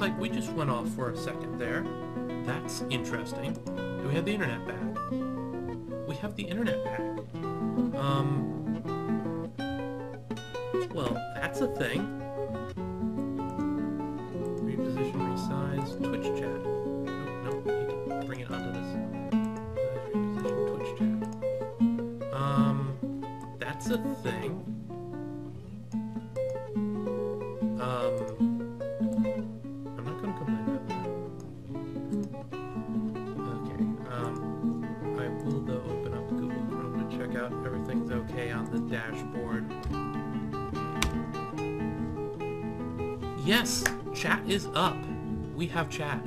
like we just went off for a second there. That's interesting. Do we have the internet back? We have the internet back. Well, that's a thing. Reposition, resize, Twitch chat. Oh, no, need to bring it onto this. Reposition, Twitch chat. That's a thing. I'm not gonna complain about that. Okay, I will though open up Google Chrome to check out everything's okay on the dashboard. Yes, chat is up. We have chat.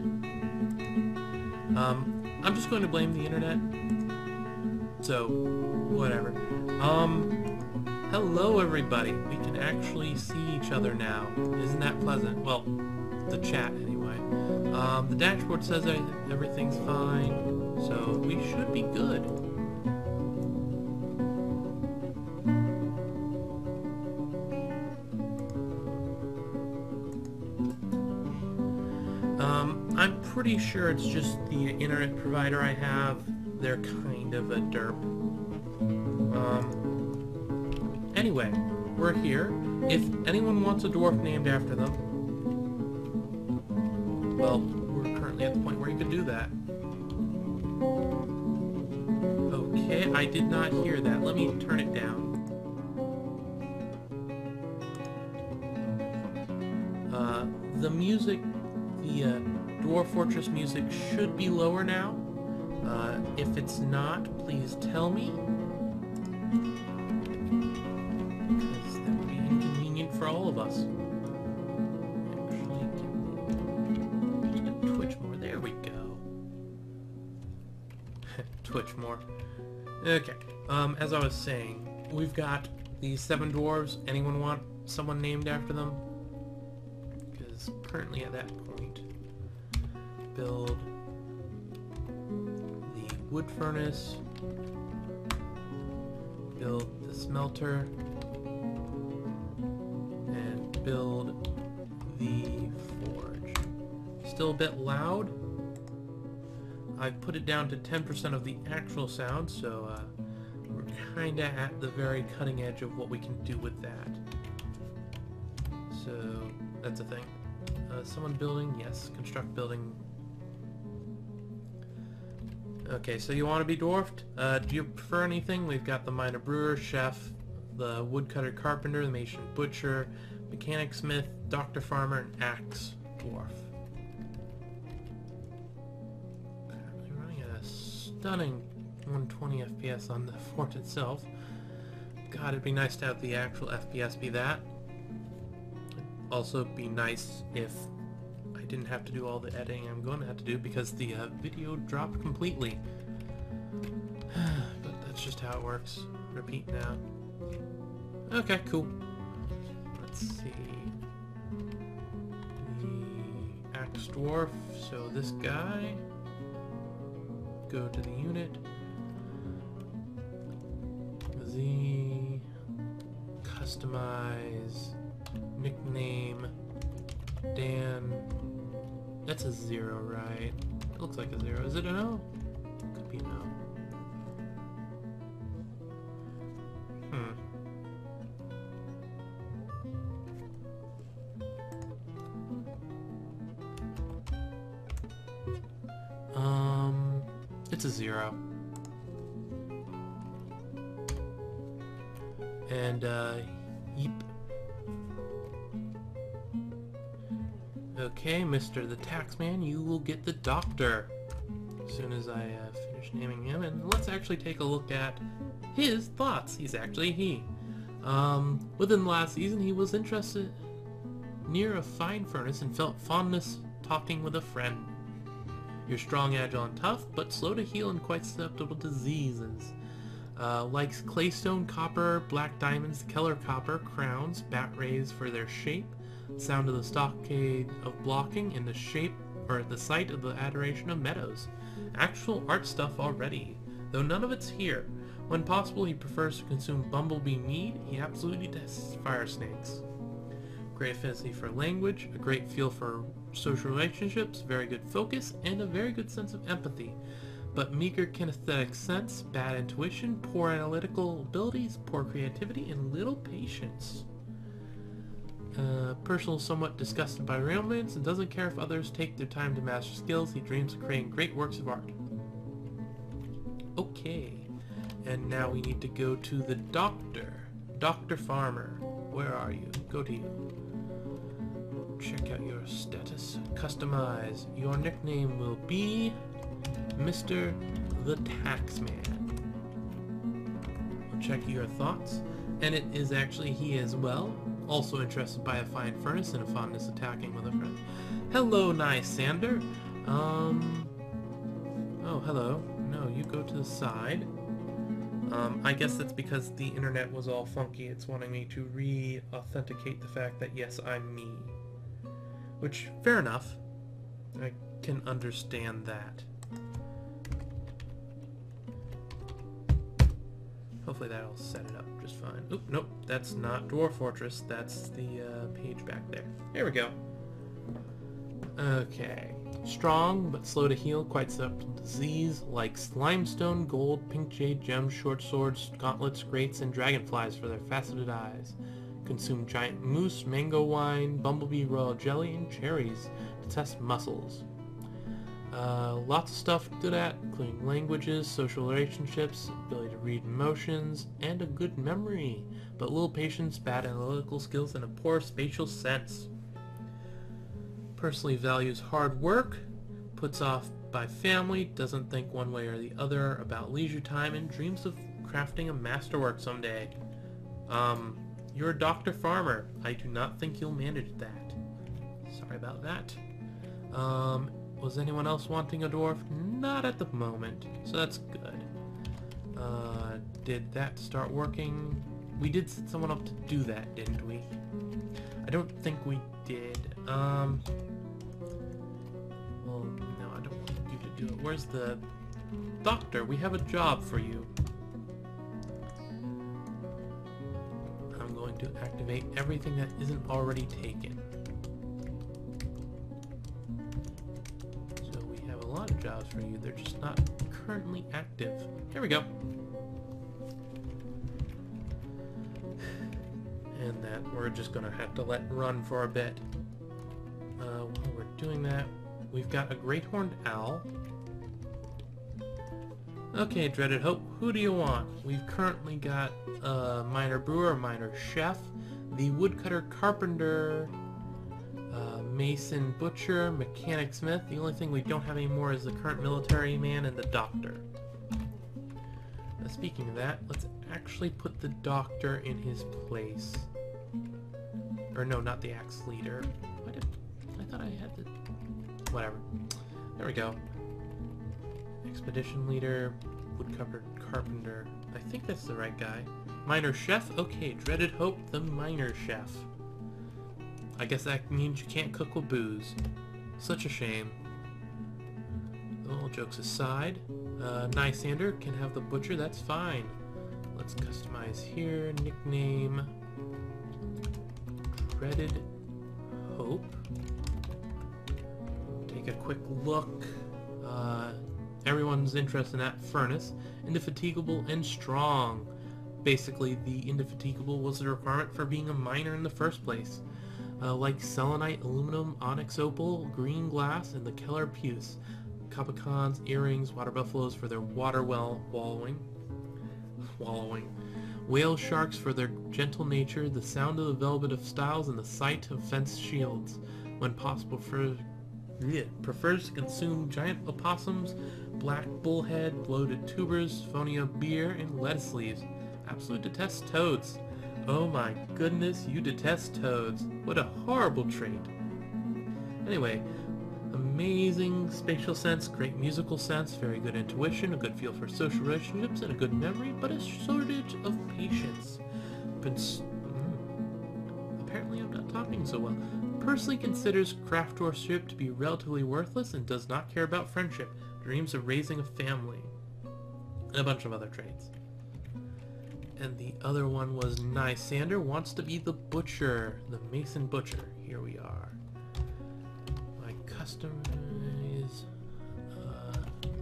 I'm just going to blame the internet. So, whatever. Hello everybody. We can actually see each other now. Isn't that pleasant? Well, the chat anyway. The dashboard says everything's fine, so we should be good. I'm pretty sure it's just the internet provider I have. They're kind of a derp. Anyway, we're here. If anyone wants a dwarf named after them, well, we're currently at the point where you can do that. Okay, I did not hear that. Let me turn it down. The music, the Dwarf Fortress music should be lower now. If it's not, please tell me. Because that would be inconvenient for all of us. Actually, can we Twitch more? There we go. Twitch more. Okay. As I was saying, we've got these 7 dwarves. Anyone want someone named after them? Because currently at that point, build the wood furnace, build the smelter, and build the forge. Still a bit loud. I've put it down to 10% of the actual sound, so we're kinda at the very cutting edge of what we can do with that. So that's a thing. Someone building? Yes. Construct building. Okay, so you want to be dwarfed? Do you prefer anything? We've got the miner brewer, chef, the woodcutter carpenter, the mason butcher, mechanic smith, doctor farmer, and axe dwarf. Currently running at a stunning 120 FPS on the fort itself. God, it'd be nice to have the actual FPS be that. Also be nice if I didn't have to do all the editing I'm going to have to do because the video dropped completely. But that's just how it works. Repeat now. Okay, cool. Let's see. The axe dwarf. So this guy. Go to the unit. Z. Customize. Nickname. Dan. That's a 0, right? It looks like a 0. Is it an O? Could be an O. It's a 0. And, yeep. Okay, Mr. the Taxman, you will get the doctor as soon as I finish naming him. And let's actually take a look at his thoughts. He's actually he. Within the last season, he was interested near a fine furnace and felt fondness talking with a friend. You're strong, agile, and tough, but slow to heal and quite susceptible to diseases. Likes claystone, copper, black diamonds, Keller copper, crowns, bat rays for their shape, sound of the stockade of blocking, in the shape or the sight of the adoration of meadows. Actual art stuff already, though none of it's here. When possible, he prefers to consume bumblebee mead. He absolutely detests fire snakes. Great affinity for language, a great feel for social relationships, very good focus, and a very good sense of empathy. But meager kinesthetic sense, bad intuition, poor analytical abilities, poor creativity, and little patience. Personal somewhat disgusted by romance and doesn't care if others take their time to master skills. He dreams of creating great works of art. Okay, and now we need to go to the doctor. Dr. Farmer, where are you? Go to you. Check out your status. Customize. Your nickname will be Mr. the Taxman. We'll check your thoughts. And it is actually he as well. Also interested by a fine furnace and a fondness attacking with a friend. Hello, Nisander. Oh, hello. No, you go to the side. I guess that's because the internet was all funky. It's wanting me to re-authenticate the fact that, yes, I'm me. Which, fair enough. I can understand that. Hopefully that'll set it up just fine. Oop, nope, that's not Dwarf Fortress. That's the page back there. There we go. Okay. Strong, but slow to heal, quite subtle disease, likes limestone, gold, pink jade, gems, short swords, gauntlets, grates, and dragonflies for their faceted eyes. Consume giant moose, mango wine, bumblebee royal jelly, and cherries to test muscles. Lots of stuff good at, including languages, social relationships, ability to read emotions, and a good memory, but little patience, bad analytical skills, and a poor spatial sense. Personally values hard work, puts off by family, doesn't think one way or the other about leisure time, and dreams of crafting a masterwork someday. You're a Dr. Farmer. I do not think you'll manage that. Sorry about that. Was anyone else wanting a dwarf? Not at the moment, so that's good. Did that start working? We did set someone up to do that, didn't we? I don't think we did. Well, no, I don't want you to do it. Where's the doctor? We have a job for you. I'm going to activate everything that isn't already taken. So we have a lot of jobs for you. They're just not currently active. Here we go. And that we're just gonna have to let run for a bit. While we're doing that, we've got a great horned owl. Okay, Dreaded Hope, who do you want? We've currently got a minor brewer, a minor chef, the woodcutter carpenter, mason butcher, mechanic smith. The only thing we don't have anymore is the current military man and the doctor. Speaking of that, let's actually put the doctor in his place. Or no, not the axe leader. I thought I had the... Whatever. There we go. Expedition leader, woodcutter, carpenter. I think that's the right guy. Minor chef? Okay, Dreaded Hope, the minor chef. I guess that means you can't cook with booze. Such a shame. All jokes aside, Nisander can have the butcher, that's fine. Let's customize here, nickname, Dreaded Hope. Take a quick look. Everyone's interested in that furnace. Indefatigable and strong. Basically, the indefatigable was the requirement for being a miner in the first place. Like selenite, aluminum, onyx opal, green glass, and the Keller puce. Capicons, earrings, water buffaloes for their water well wallowing. Whale sharks for their gentle nature, the sound of the velvet of styles, and the sight of fenced shields. When possible, prefers to consume giant opossums, black bullhead, bloated tubers, phonia beer, and lettuce leaves. Absolutely detests toads. Oh my goodness, you detest toads. What a horrible trait. Anyway, amazing spatial sense, great musical sense, very good intuition, a good feel for social relationships, and a good memory, but a shortage of patience. Apparently I'm not talking so well. Personally considers craft dwarfship to be relatively worthless and does not care about friendship, dreams of raising a family, and a bunch of other traits. And the other one was Nysander wants to be the butcher, the mason butcher. Here we are. My customize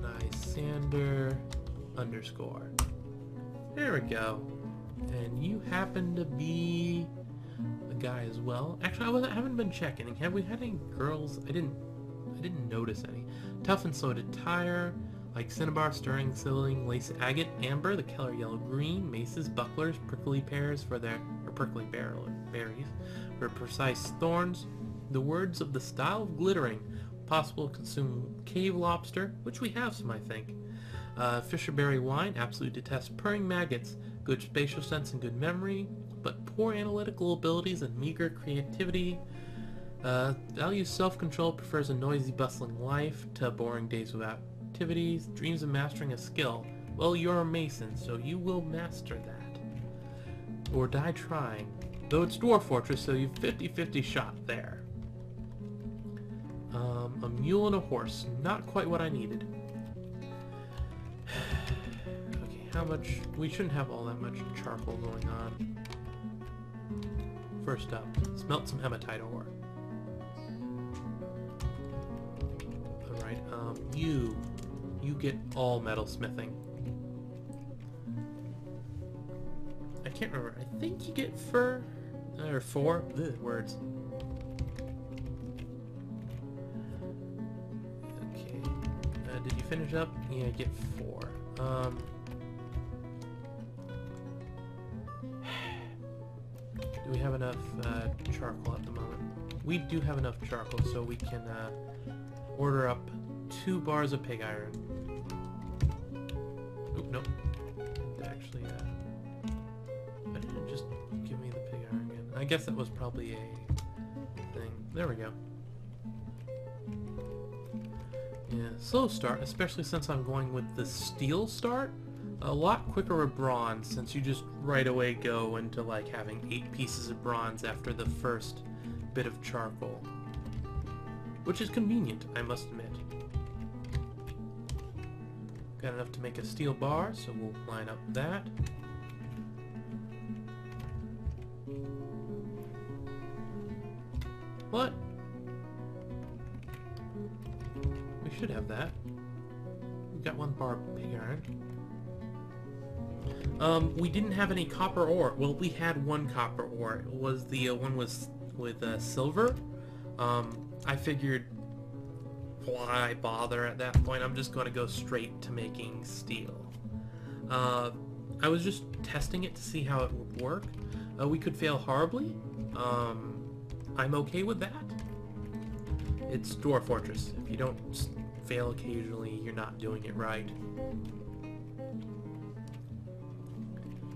Nysander _. There we go. And you happen to be a guy as well. Actually, I haven't been checking. Have we had any girls? I didn't notice any. Tough and slow to tire, like cinnabar, stirring, ceiling, lace agate, amber, the color yellow green, maces, bucklers, prickly berries for precise thorns. The words of the style of glittering, possible to consume cave lobster, which we have some, I think. Fisherberry wine, absolutely detest purring maggots, good spatial sense and good memory, but poor analytical abilities and meager creativity. Values self-control, prefers a noisy, bustling life to boring days without activities, dreams of mastering a skill. Well, you're a mason, so you will master that. Or die trying. Though it's Dwarf Fortress, so you've 50-50 shot there. A mule and a horse. Not quite what I needed. Okay, how much? We shouldn't have all that much charcoal going on. First up, smelt some hematite ore. Alright, you get all metal smithing. I can't remember. I think you get fur, or 4. Ugh, words. Okay. Did you finish up? Yeah, you get 4. Do we have enough charcoal at the moment? We do have enough charcoal, so we can order up 2 bars of pig iron. Oop, nope. Actually, I didn't just give me the pig iron again. I guess that was probably a thing. There we go. Yeah, slow start, especially since I'm going with the steel start. A lot quicker with bronze, since you just right away go into like having 8 pieces of bronze after the first bit of charcoal. Which is convenient, I must admit. Got enough to make a steel bar, so we'll line up that. What? We should have that. We've got 1 bar of pig iron. We didn't have any copper ore. Well, we had 1 copper ore. It was the one with silver. I figured, why bother at that point? I'm just going to go straight to making steel. I was just testing it to see how it would work. We could fail horribly. I'm okay with that. It's Dwarf Fortress. If you don't fail occasionally, you're not doing it right.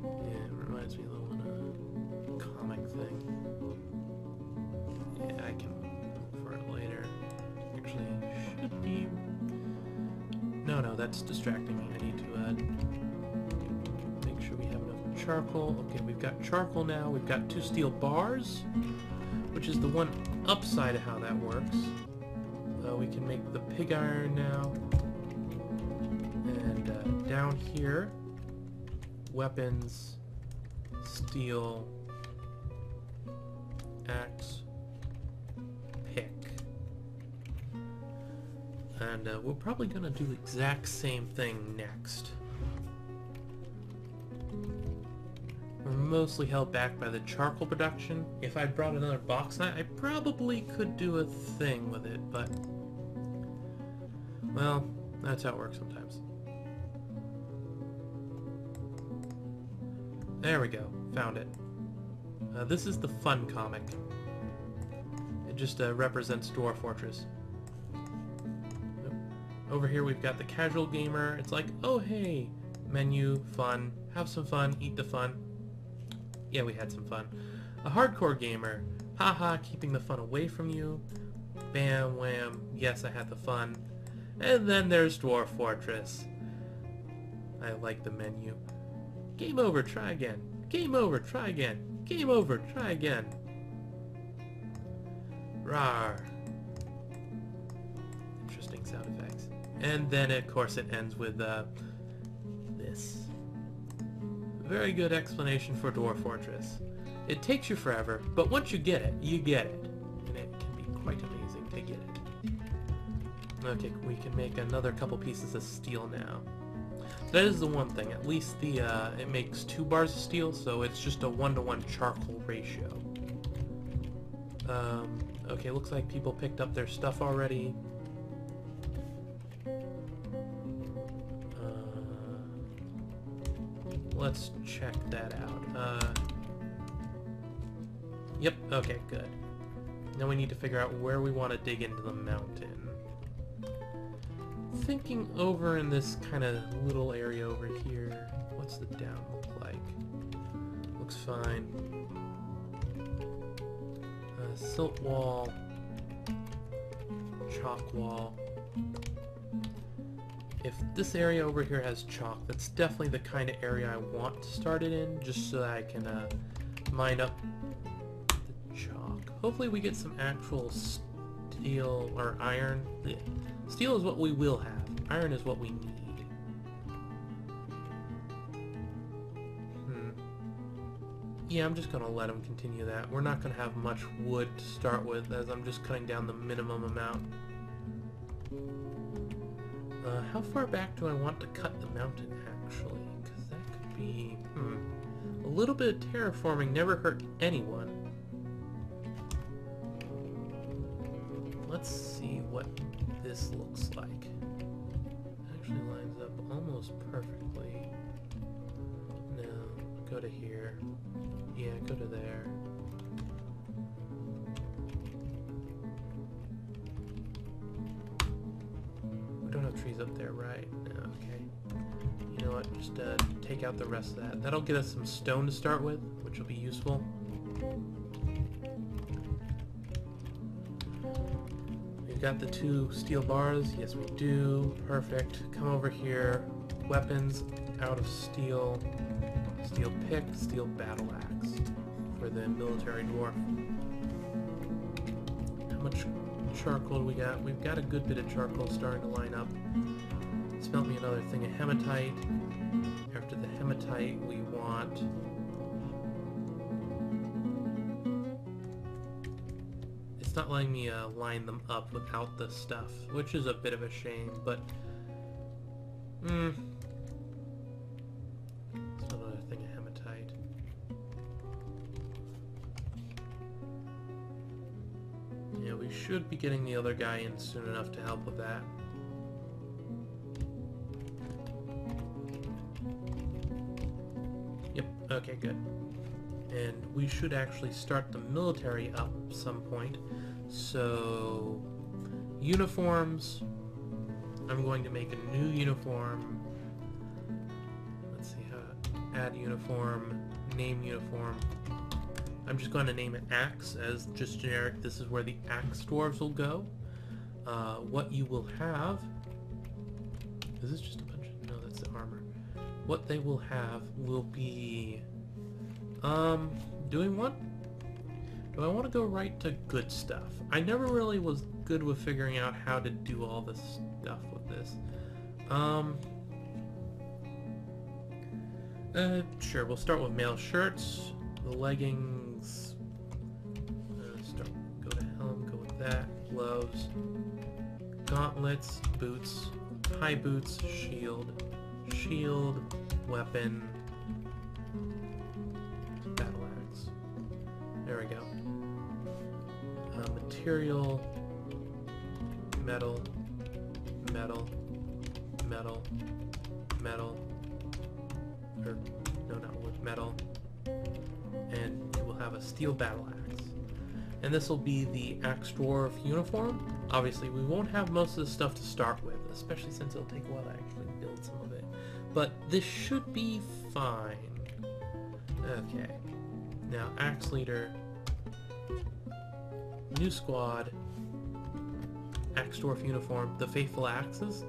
Yeah, it reminds me of the one comic thing. Yeah, I can look for it later. Actually, should be... No, that's distracting me. I need to make sure we have enough charcoal. Okay, we've got charcoal now. We've got 2 steel bars, which is the one upside of how that works. We can make the pig iron now. And down here, weapons, steel, axe, pick. And we're probably going to do the exact same thing next. We're mostly held back by the charcoal production. If I brought another bauxite, I probably could do a thing with it, but... well, that's how it works sometimes. There we go. Found it. This is the fun comic. It just represents Dwarf Fortress. Over here we've got the casual gamer. It's like, oh hey, menu, fun, have some fun, eat the fun. Yeah, we had some fun. A hardcore gamer. Haha, keeping the fun away from you. Bam, wham, yes, I had the fun. And then there's Dwarf Fortress. I like the menu. Game over, try again. Game over, try again. Game over, try again. Rawr. Interesting sound effects. And then, of course, it ends with this. Very good explanation for Dwarf Fortress. It takes you forever, but once you get it, you get it. And it can be quite amazing to get it. Okay, we can make another couple pieces of steel now. So that is the one thing. At least the it makes 2 bars of steel, so it's just a 1-to-1 charcoal ratio. Okay, looks like people picked up their stuff already. Let's check that out. Yep, okay, good. Now we need to figure out where we want to dig into the mountain. Thinking over in this kind of little area over here. What's the down look like? Looks fine. Silt wall. Chalk wall. If this area over here has chalk, that's definitely the kind of area I want to start it in, just so that I can mine up the chalk. Hopefully we get some actual steel or iron. Yeah. Steel is what we will have. Iron is what we need. Yeah, I'm just going to let them continue that. We're not going to have much wood to start with, as I'm just cutting down the minimum amount. How far back do I want to cut the mountain, actually? Because that could be... A little bit of terraforming never hurt anyone. Let's see what this looks like. It actually lines up almost perfectly. No, go to here. Yeah, go to there. We don't have trees up there, right? No, okay. You know what, just take out the rest of that. That'll get us some stone to start with, which will be useful. We've got the 2 steel bars. Yes, we do. Perfect. Come over here. Weapons out of steel. Steel pick, steel battle axe for the military dwarf. How much charcoal do we got? We've got a good bit of charcoal starting to line up. Smelt me another thing of hematite. After the hematite, we want... It's not letting me line them up without the stuff, which is a bit of a shame, but... It's another thing of hematite. Yeah, we should be getting the other guy in soon enough to help with that. Yep, okay, good. And we should actually start the military up some point. So, uniforms. I'm going to make a new uniform. Let's see how to add uniform, name uniform. I'm just going to name it Axe as just generic. This is where the Axe dwarves will go. What you will have... Is this just a bunch of... No, that's the armor. What they will have will be... doing what? Do I want to go right to good stuff? I never really was good with figuring out how to do all this stuff with this. Sure, we'll start with male shirts, the leggings, go to helm, go with that, gloves, gauntlets, boots, high boots, shield, weapon, battle axe. There we go. Material, metal, metal, metal, metal, or no, not wood, metal, and you will have a steel battle axe. And this will be the Axe Dwarf uniform. Obviously, we won't have most of the stuff to start with, especially since it'll take a while to actually build some of it. But this should be fine. Okay. Now, Axe Leader, new squad, Axe Dwarf uniform, the Faithful Axes.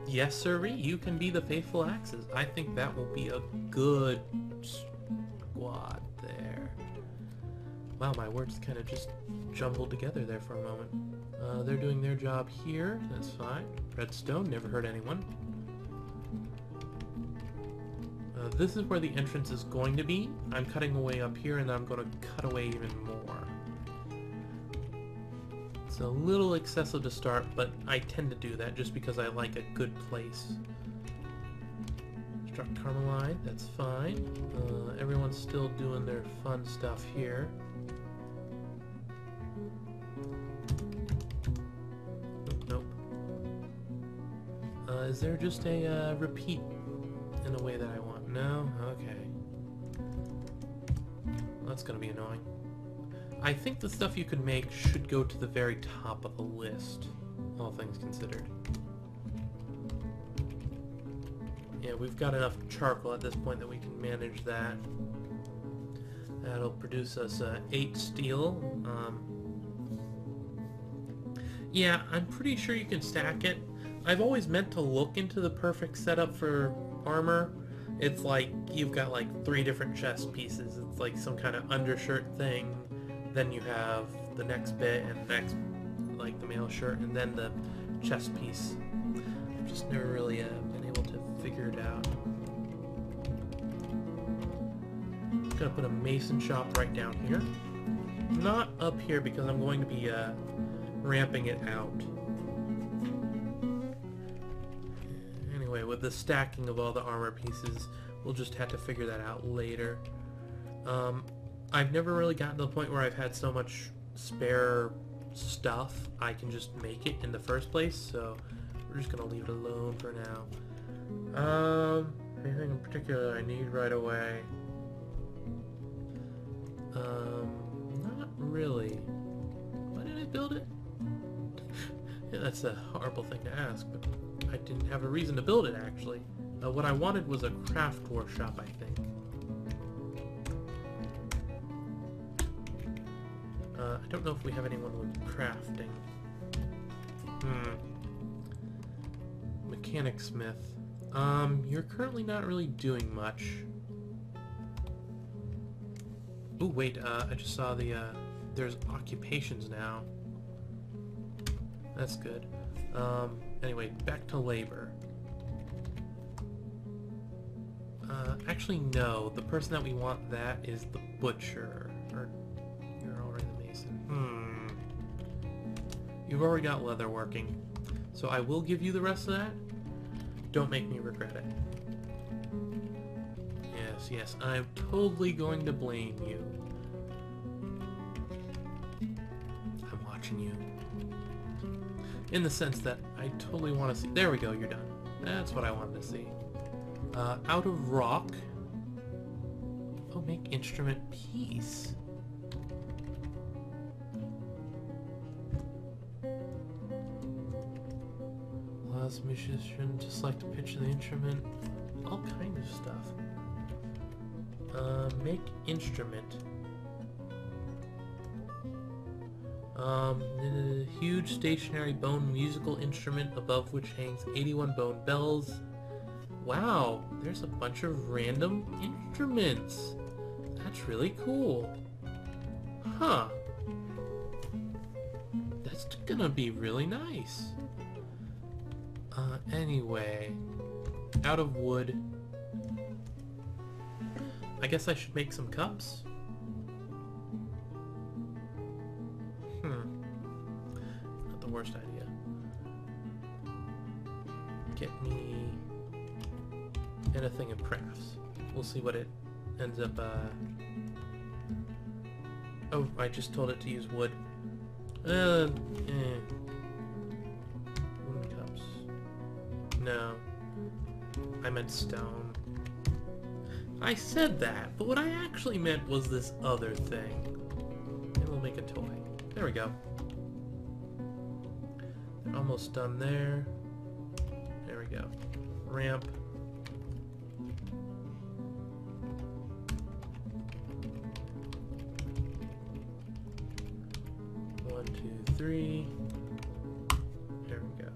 Yes, sirree, you can be the Faithful Axes. I think that will be a good squad there. Wow, my words kind of just jumbled together there for a moment. They're doing their job here, that's fine. Redstone, never hurt anyone. This is where the entrance is going to be. I'm cutting away up here, and I'm going to cut away even more. It's a little excessive to start, but I tend to do that just because I like a good place. Struck Carmelite, that's fine. Everyone's still doing their fun stuff here. Nope. Is there just a repeat in the way that I want? No? Okay. That's gonna be annoying. I think the stuff you could make should go to the very top of the list, all things considered. Yeah, we've got enough charcoal at this point that we can manage that. That'll produce us 8 steel. Yeah, I'm pretty sure you can stack it. I've always meant to look into the perfect setup for armor. It's like you've got like 3 different chest pieces. It's like some kind of undershirt thing. Then you have the next bit and next, like the male shirt, and then the chest piece. I've just never really been able to figure it out. Just gonna put a mason shop right down here. Not up here because I'm going to be ramping it out. Anyway, with the stacking of all the armor pieces, we'll just have to figure that out later. I've never really gotten to the point where I've had so much spare stuff I can just make it in the first place, so we're just gonna leave it alone for now. Anything in particular I need right away? Not really. Why did I build it? Yeah, that's a horrible thing to ask, but I didn't have a reason to build it, actually. What I wanted was a craft workshop, I think. I don't know if we have anyone with crafting. Mechanic smith. You're currently not really doing much. Oh wait, I just saw the, there's occupations now. That's good. Anyway, back to labor. Actually no, the person that we want that is the butcher. Or, you're already the mason. You've already got leather working. So I will give you the rest of that. Don't make me regret it. Yes, yes, I'm totally going to blame you. I'm watching you. In the sense that I totally want to see... There we go, you're done. That's what I wanted to see. Out of rock. Oh, make instrument piece. Last musician, just like to pitch the instrument. All kind of stuff. Make instrument. Huge stationary bone musical instrument above which hangs 81 bone bells. Wow, there's a bunch of random instruments. That's really cool. Huh. That's gonna be really nice. Anyway, out of wood. I guess I should make some cups. Not the worst idea. Get me anything in crafts. We'll see what it ends up, Oh, I just told it to use wood. Wooden cups. No. I meant stone. I said that, but what I actually meant was this other thing. And we'll make a toy. There we go. They're almost done there. There we go. Ramp. One, two, three. There we go.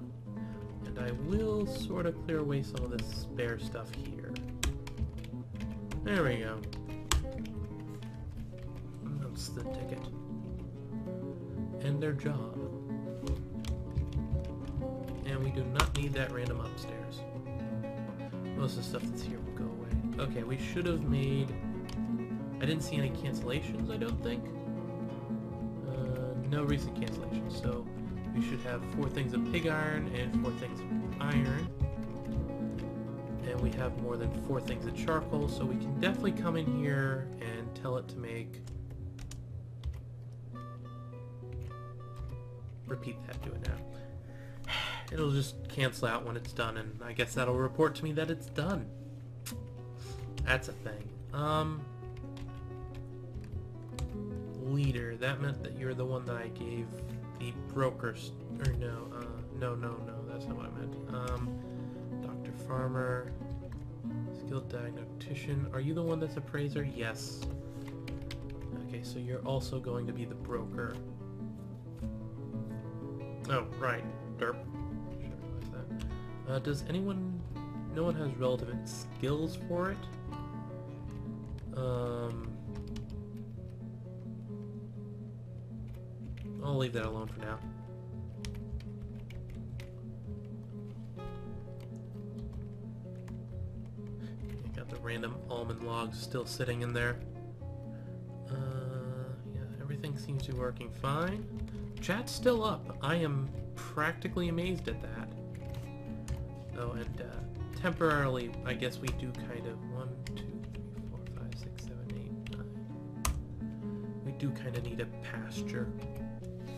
And I will sort of clear away some of this spare stuff here. There we go. That's the ticket. End their job. And we do not need that random upstairs. Most of the stuff that's here will go away. Okay, we should have made... I didn't see any cancellations, I don't think. No recent cancellations, so we should have 4 things of pig iron and 4 things of iron. And we have more than 4 things of charcoal, so we can definitely come in here and tell it to make... Repeat that, do it now. It'll just cancel out when it's done, and I guess that'll report to me that it's done. That's a thing. Leader, that meant that you're the one that I gave the brokers, or no, no, that's not what I meant. Dr. Farmer, skilled diagnostician, are you the one that's appraiser? Yes. Okay, so you're also going to be the broker. Oh, right, derp. Should have realized that. Does anyone, no one has relevant skills for it? I'll leave that alone for now. I got the random almond logs still sitting in there. Yeah, everything seems to be working fine. Chat's still up. I am practically amazed at that. Oh, and temporarily, I guess we do kind of 1, 2, 3, 4, 5, 6, 7, 8, 9. We do kind of need a pasture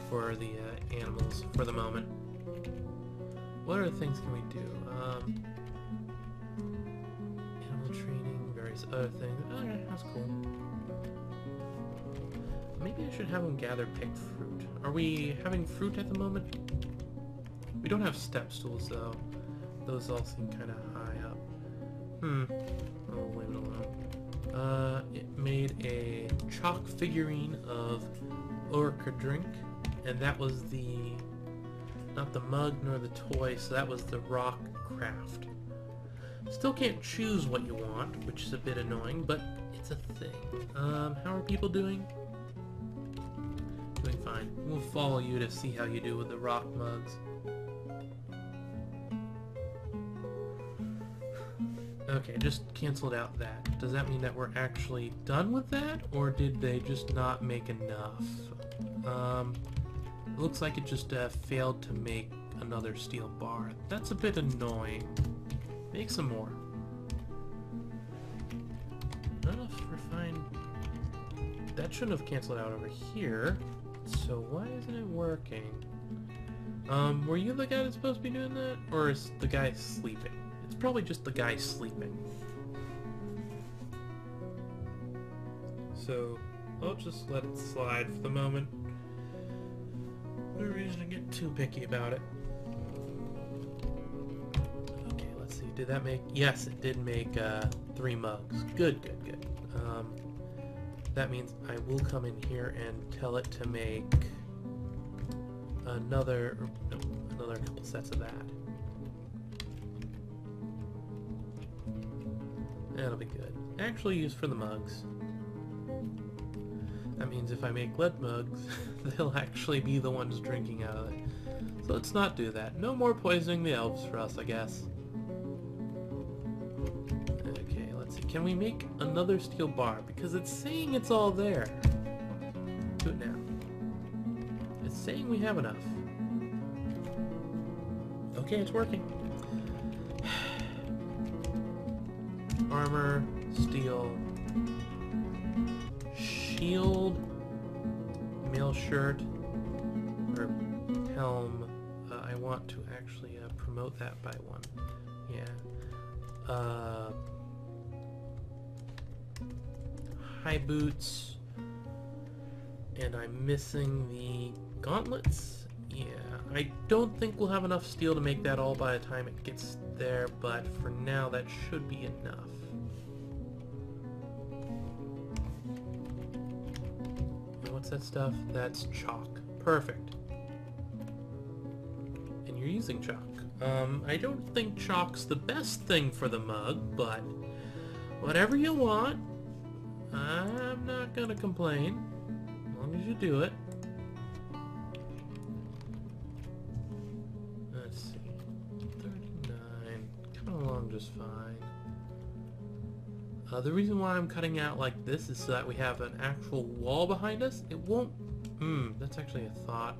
for the animals for the moment. What other things can we do? Animal training, various other things. Okay, that's cool. Maybe I should have them gather pig fruit. Are we having fruit at the moment? We don't have step stools though. Those all seem kind of high up. I'll leave it alone. It made a chalk figurine of orca drink. And that was the, not the mug nor the toy, so that was the rock craft. Still can't choose what you want, which is a bit annoying, but it's a thing. How are people doing? Doing fine. We'll follow you to see how you do with the rock mugs. Okay, just canceled out that. Does that mean that we're actually done with that, or did they just not make enough? It looks like it just failed to make another steel bar. That's a bit annoying. Make some more. Not enough refined. That shouldn't have canceled out over here. So why isn't it working? Were you the guy that's supposed to be doing that? Or is the guy sleeping? It's probably just the guy sleeping. So I'll just let it slide for the moment. No reason to get too picky about it. Okay, let's see. Did that make... Yes, it did make 3 mugs. Good, good, good. That means I will come in here and tell it to make another couple sets of that. That'll be good. Actually used for the mugs. That means if I make lead mugs, they'll actually be the ones drinking out of it. So let's not do that. No more poisoning the elves for us, I guess. Okay, let's see. Can we make another steel bar? Because it's saying it's all there. Do it now. It's saying we have enough. Okay, it's working. Armor, steel, shield, mail shirt, or helm. I want to actually promote that by 1. Yeah. High boots, and I'm missing the gauntlets. Yeah, I don't think we'll have enough steel to make that all by the time it gets there, but for now that should be enough. What's that stuff? That's chalk. Perfect. And you're using chalk. I don't think chalk's the best thing for the mug, but whatever you want, I'm not gonna complain, as long as you do it. Let's see. 39. Coming along just fine. The reason why I'm cutting out like this is so that we have an actual wall behind us. It won't... that's actually a thought.